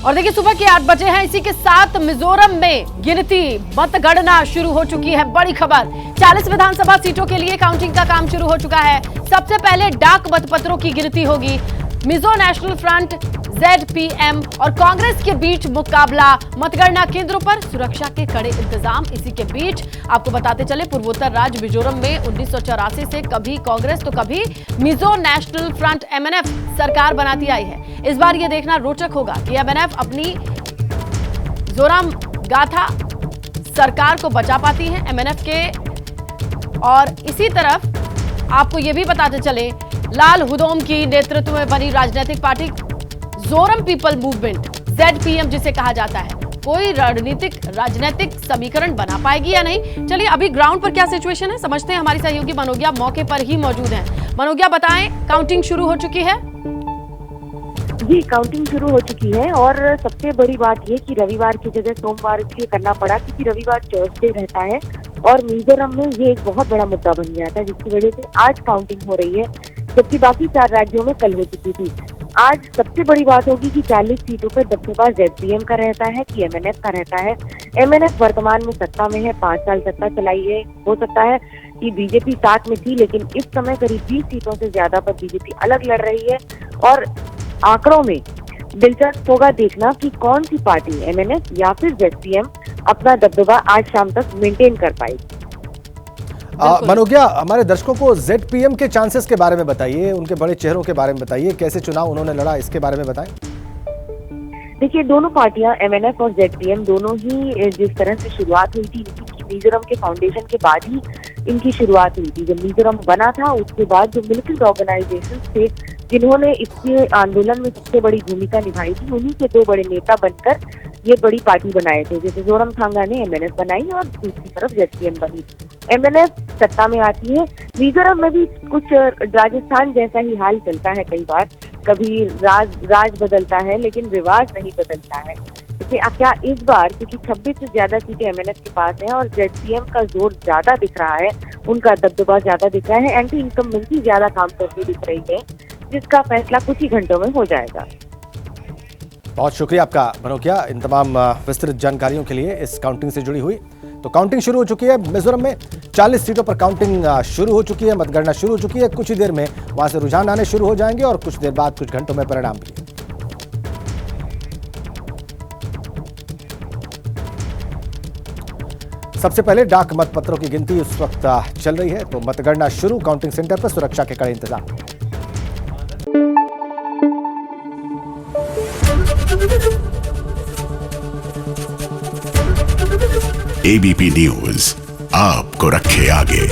और देखिए सुबह के 8 बजे हैं। इसी के साथ मिजोरम में गिनती मतगणना शुरू हो चुकी है। बड़ी खबर, 40 विधानसभा सीटों के लिए काउंटिंग का काम शुरू हो चुका है। सबसे पहले डाक मतपत्रों की गिनती होगी। मिजो नेशनल फ्रंट, ZPM और कांग्रेस के बीच मुकाबला। मतगणना केंद्रों पर सुरक्षा के कड़े इंतजाम। इसी के बीच आपको बताते चले, पूर्वोत्तर राज्य मिजोरम में 1984 से कभी कांग्रेस तो कभी मिजो नेशनल फ्रंट MNF सरकार बनाती आई है। इस बार यह देखना रोचक होगा कि MNF अपनी जोराम गाथा सरकार को बचा पाती है MNF के। और इसी तरफ आपको यह भी बताते चले, लाल हुदोम की नेतृत्व में बनी राजनीतिक party Zoram people movement, ZPM जिसे कहा जाता है, कोई राजनीतिक समीकरण बना पाएगी या नहीं। चलिए अभी ग्राउंड पर क्या सिचुएशन है समझते हैं। हमारी सहयोगी मनोज्ञा मौके पर ही मौजूद हैं। मनोज्ञा बताएं, काउंटिंग शुरू हो चुकी है? जी, काउंटिंग शुरू हो चुकी है और सबसे बड़ी बात यह कि रविवार की जगह सोमवार इसलिए करना पड़ा क्योंकि रविवार थर्सडे रहता है और मिजोरम में ये एक बहुत बड़ा मुद्दा बन गया था, जिसकी वजह से आज काउंटिंग हो रही है, जबकि बाकी 4 राज्यों में कल हो चुकी थी। आज सबसे बड़ी बात होगी कि 40 सीटों पर दबदबा ZPM का रहता है कि MNF का रहता है। MNF वर्तमान में सत्ता में है, 5 साल सत्ता चलाई है। हो सकता है कि बीजेपी साथ में थी, लेकिन इस समय करीब 20 सीटों से ज्यादा पर बीजेपी अलग लड़ रही है। और आंकड़ों में दिलचस्प होगा देखना कि कौन सी पार्टी MNF या फिर ZPM अपना दबदबा आज शाम तक मेंटेन कर पाएगी। मनोज्ञा, हमारे दर्शकों को ZPM के चांसेस के बारे में बताइए, उनके बड़े चेहरों के बारे में बताइए, कैसे चुनाव उन्होंने लड़ा इसके बारे में बताएं। देखिए, दोनों पार्टियां MNF और ZPM दोनों ही जिस तरह से शुरुआत हुई थी इनकी मिजोरम के फाउंडेशन के बाद ही इनकी शुरुआत हुई थी। जब मिजोरम बना था उसके बाद जो मिलिटेंट ऑर्गेनाइजेशन थे जिन्होंने इसके आंदोलन में सबसे बड़ी भूमिका निभाई थी, उन्हीं के 2 बड़े नेता बनकर ये बड़ी पार्टी बनाए थे। जैसे जोरामथांगा ने MNF बनाई और दूसरी तरफ ZPM बनी। MNF सत्ता में आती है। मिजोरम में भी कुछ राजस्थान जैसा ही हाल चलता है, कई बार कभी राज बदलता है लेकिन रिवाज नहीं बदलता है। क्या इस बार, क्योंकि 26 से ज्यादा सीटें MNF के पास हैं और ZPM का जोर ज्यादा दिख रहा है, उनका दबदबा ज्यादा दिख रहा है, एंटी इनकम्बेंसी ज्यादा काम करती दिख रही है, जिसका फैसला कुछ ही घंटों में हो जाएगा। बहुत शुक्रिया आपका मनोज्ञा, इन तमाम विस्तृत जानकारियों के लिए इस काउंटिंग से जुड़ी हुई। तो काउंटिंग शुरू हो चुकी है मिजोरम में, 40 सीटों पर काउंटिंग शुरू हो चुकी है, मतगणना शुरू हो चुकी है। कुछ ही देर में वहां से रुझान आने शुरू हो जाएंगे और कुछ देर बाद, कुछ घंटों में परिणाम भी। सबसे पहले डाक मतपत्रों की गिनती उस वक्त चल रही है, तो मतगणना शुरू। काउंटिंग सेंटर पर सुरक्षा के कड़े इंतजाम। ABP न्यूज आपको रखे आगे।